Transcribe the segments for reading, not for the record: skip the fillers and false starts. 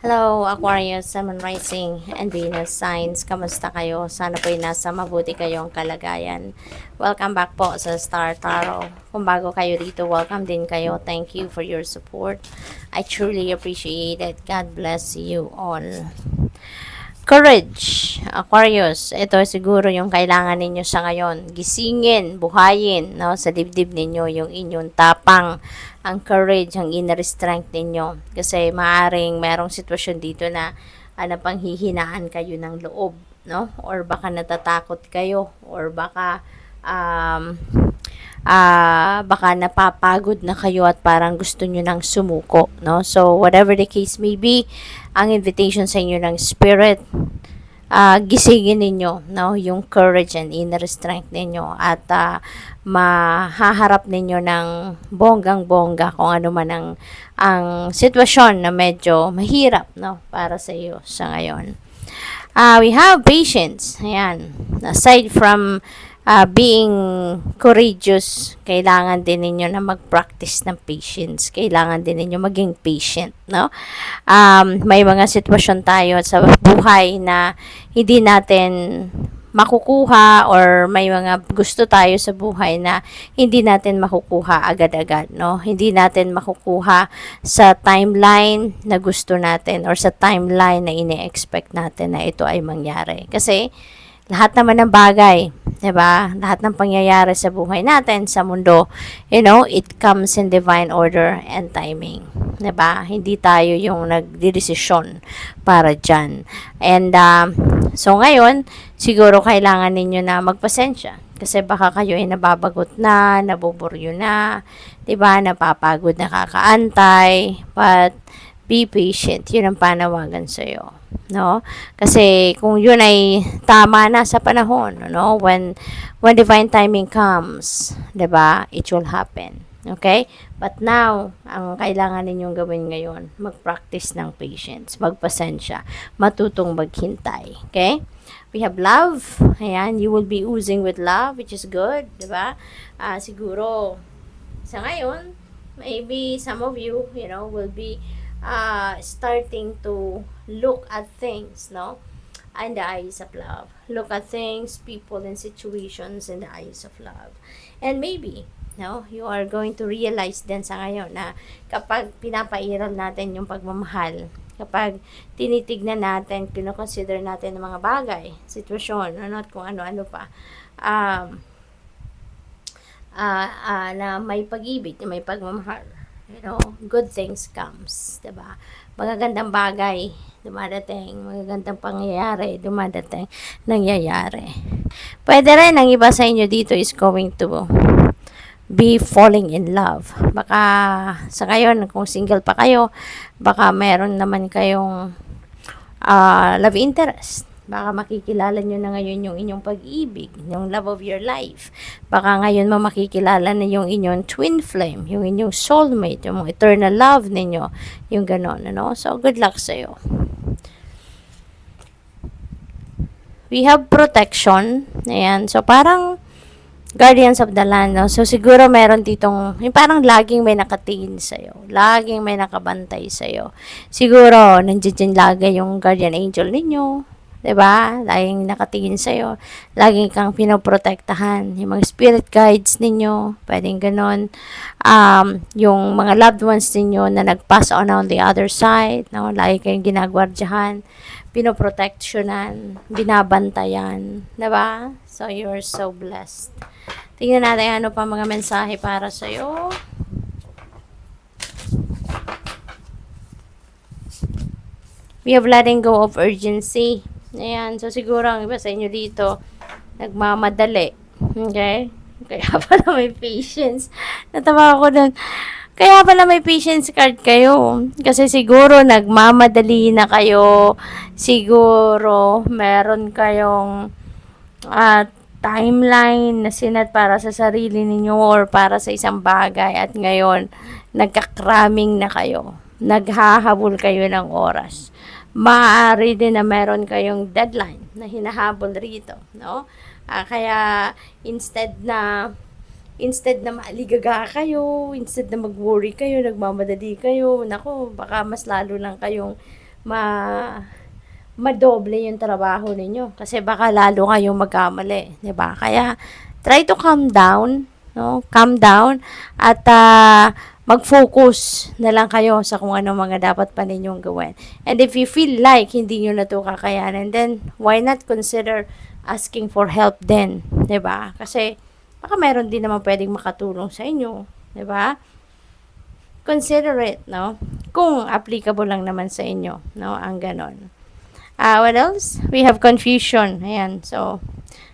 Hello, Aquarius, Sun, Moon Rising, and Venus signs. Kamusta kayo? Sana po'y nasa mabuti kayong kalagayan. Welcome back po sa Star Tarot. Kung bago kayo dito, welcome din kayo. Thank you for your support. I truly appreciate it. God bless you all. Courage, Aquarius. Ito siguro yung kailangan ninyo sa ngayon. Gisingin, buhayin, no, sa dibdib ninyo yung inyong tapang, ang courage, ang inner strength ninyo. Kasi maaring merong sitwasyon dito na panghihinaan kayo ng loob, no? Or baka natatakot kayo, or baka napapagod na kayo at parang gusto nyo nang sumuko, no? So, whatever the case may be, ang invitation sa inyo ng spirit, gisingin ninyo, no, yung courage and inner strength ninyo at mahaharap ninyo ng bonggang-bongga kung ano man ang sitwasyon na medyo mahirap, no, para sa iyo sa ngayon. We have patience. Ayan. Aside from being courageous, kailangan din ninyo na mag-practice ng patience. Kailangan din ninyo maging patient, no? May mga sitwasyon tayo sa buhay na hindi natin makukuha, or may mga gusto tayo sa buhay na hindi natin makukuha agad-agad, no? Hindi natin makukuha sa timeline na gusto natin, or sa timeline na ine-expect natin na ito ay mangyari. Kasi lahat naman ng bagay, 'di ba? Lahat ng pangyayari sa buhay natin, sa mundo, it comes in divine order and timing, 'di ba? Hindi tayo yung nagdedesisyon para diyan. And so ngayon, siguro kailangan ninyo na magpasensya kasi baka kayo ay nababagot na, nabuburyo na, 'di ba? Napapagod na kakaantay, but be patient. 'Yun ang panawagan sa iyo, no? Kasi kung yun ay tama na sa panahon, no, when divine timing comes, 'di ba, it will happen. Okay? But now, ang kailangan ninyong gawin ngayon, mag-practice ng patience, magpasensya, matutong maghintay. Okay? We have love. Ayan, you will be oozing with love, which is good, 'di ba? Siguro sa ngayon, maybe some of you, will be starting to look at things, no, in the eyes of love. Look at things, people, and situations in the eyes of love. And maybe, no, you are going to realize din sa ngayon na kapag pinapairal natin yung pagmamahal, kapag tinitignan natin, kinoconsider natin ng mga bagay, sitwasyon, at kung ano-ano pa, na may pag-ibig, na may pagmamahal, good things comes, 'di ba? Magagandang bagay dumadating, magagandang pangyayari dumadating, nangyayari. Pwede rin ang iba sa inyo dito is going to be falling in love. Baka sa ngayon, kung single pa kayo, baka meron naman kayong love interest. Baka makikilala nyo na ngayon yung inyong pag-ibig, yung love of your life. Baka ngayon makikilala na yung inyong twin flame, yung inyong soulmate, yung eternal love ninyo, yung ganon, So, good luck sa'yo. We have protection. Ayan. So, parang guardians of the land, no? So, siguro meron ditong, yung parang laging may nakatingin sa'yo. Laging may nakabantay sa'yo. Siguro, nandiyan lagi yung guardian angel ninyo. 'Di ba? Laging nakatingin sa iyo. Laging kang pinoprotektahan. Yung mga spirit guides ninyo, pwedeng ganon. Yung mga loved ones ninyo na nag-pass on the other side, no? Lagi kayong ginagwardyahan, pinoproteksyonan, binabantayan, 'di ba? So you're so blessed. Tingnan natin ano pa mga mensahe para sa iyo. We have letting go of urgency. Ayan, so siguro ang iba sa inyo dito, nagmamadali. Okay? Kaya pala may patience. Natawa ako dun. Kaya pala may patience card kayo. Kasi siguro nagmamadali na kayo. Siguro meron kayong timeline na sinat para sa sarili ninyo or para sa isang bagay. At ngayon, nagkakraming na kayo. Naghahabol kayo ng oras. Maaari din na meron kayong deadline na hinahabol rito, no? Kaya instead na maaligaga kayo, instead na mag-worry kayo, nagmamadali kayo, nako, baka mas lalo lang kayong madoble yung trabaho ninyo kasi baka lalo kayong magkamali, 'di ba? Kaya try to calm down, no? Calm down at mag-focus na lang kayo sa kung ano mga dapat pa ninyong gawin. And if you feel like hindi niyo na 'to kakayanin, then why not consider asking for help then, 'di ba? Kasi baka meron din naman pwedeng makatulong sa inyo, 'di ba? Consider it, no? Kung applicable lang naman sa inyo, no? Ang ganon. What else? We have confusion. Ayan. So,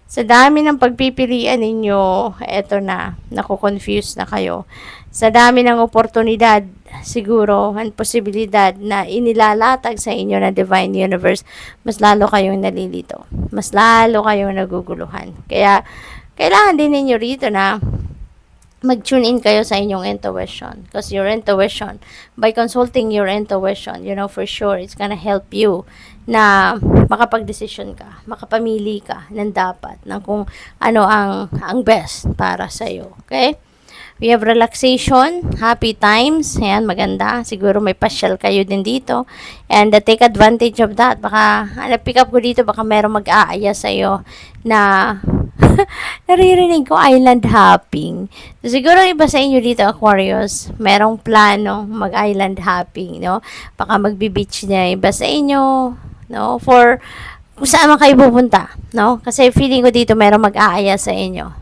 sa dami ng pagpipilian ninyo, eto na, naku-confuse na kayo. Sa dami ng oportunidad, siguro, ang posibilidad na inilalatag sa inyo ng Divine Universe, mas lalo kayong nalilito. Mas lalo kayong naguguluhan. Kaya, kailangan din ninyo rito na mag-tune in kayo sa inyong intuition. Because your intuition, by consulting your intuition, you know for sure it's gonna help you na makapag-decision ka, makapamili ka ng dapat, ng kung ano ang best para sa iyo. Okay? We have relaxation, happy times, ayan, maganda. Siguro may pasyal kayo din dito. And take advantage of that. Baka, pick up ko dito, baka merong mag-aaya sa'yo na naririnig ko island hopping. So, siguro iba sa inyo dito, Aquarius, merong plano mag-island hopping, no? Baka magbi-beach na iba sa inyo, no? For kung saan man kayo pupunta, no? Kasi feeling ko dito merong mag-aaya sa inyo.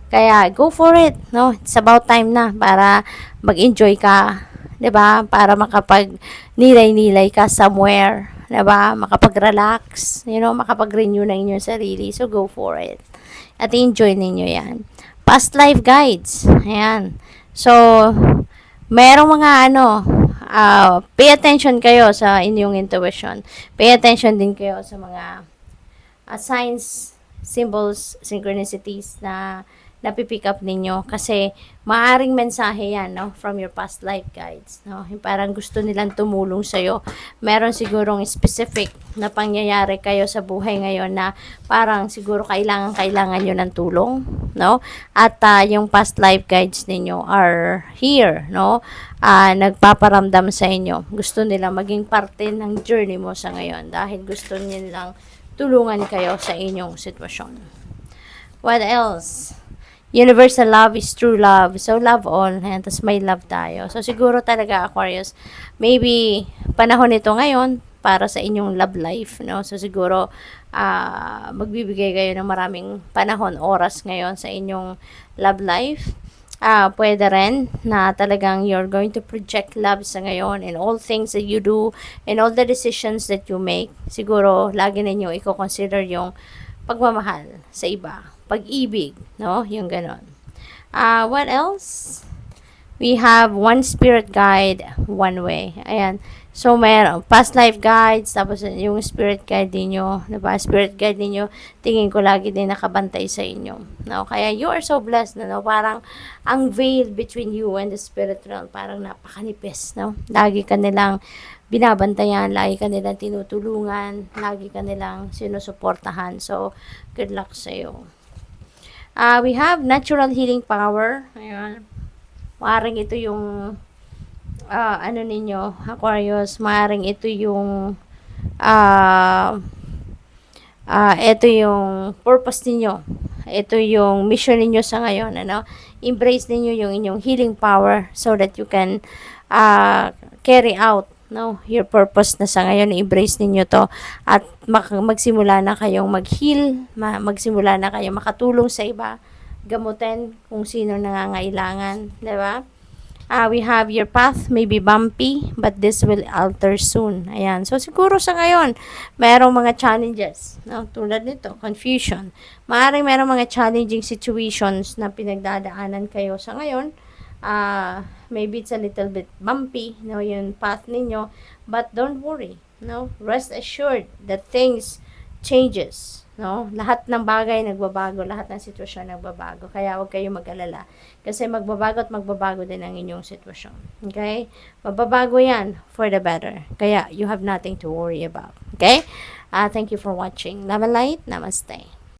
Kaya, go for it, no? It's about time na para mag-enjoy ka, 'di ba? Para makapag-nilay-nilay ka somewhere, 'di ba? Makapag-relax, makapag-renew ng inyong sarili. So, go for it. At enjoy ninyo 'yan. Past life guides. Ayan. So, merong mga pay attention kayo sa inyong intuition. Pay attention din kayo sa mga signs, symbols, synchronicities na napipick up ninyo kasi maaring mensahe yan, no, from your past life guides, no, yung parang gusto nilang tumulong sa'yo. Meron sigurong specific na pangyayari kayo sa buhay ngayon na parang siguro kailangan nyo ng tulong, no, at yung past life guides ninyo are here, no, nagpaparamdam sa inyo. Gusto nila maging parte ng journey mo sa ngayon dahil gusto nilang tulungan kayo sa inyong sitwasyon. What else? Universal love is true love. So, love all. Ayan, tapos may love tayo. So, siguro talaga, Aquarius, maybe panahon ito ngayon para sa inyong love life, no? So, siguro, magbibigay kayo ng maraming panahon, oras ngayon sa inyong love life. Pwede rin na talagang you're going to project love sa ngayon in all things that you do, in all the decisions that you make. Siguro, lagi ninyo i-consider yung pagmamahal sa iba, pag-ibig, no? Yung ganon. What else? We have one spirit guide, one way. Ayan. So, mayroon past life guides, tapos yung spirit guide niyo, diba? Spirit guide niyo, tingin ko lagi din nakabantay sa inyo. No? Kaya you are so blessed, no? Parang ang veil between you and the spirit realm, parang napakanipis, no? Lagi ka nilang binabantayan, lagi ka nilang tinutulungan, lagi ka nilang sinusuportahan. So, good luck sa iyo. We have natural healing power. Ayan. Maaring ito yung ninyo, Aquarius, maaring ito yung ito yung purpose niyo. Ito yung mission niyo sa ngayon, ano? Embrace niyo yung inyong healing power so that you can carry out, no, your purpose na sa ngayon. Embrace niyo to at magsimula na kayong mag-heal, magsimula na kayong makatulong sa iba, gamutin kung sino nangangailangan, 'di ba? We have your path may be bumpy, but this will alter soon. Ayan. So, siguro sa ngayon, merong mga challenges, no? Tulad nito, confusion. Maaaring merong mga challenging situations na pinagdadaanan kayo sa ngayon. Maybe it's a little bit bumpy, no, yung path ninyo. But don't worry, no? Rest assured that things changes. No? Lahat ng bagay nagbabago, lahat ng sitwasyon nagbabago. Kaya huwag kayong mag-alala. Kasi magbabago at magbabago din ang inyong sitwasyon. Okay? Magbabago yan for the better. Kaya you have nothing to worry about. Okay? Thank you for watching. Love and light. Namaste.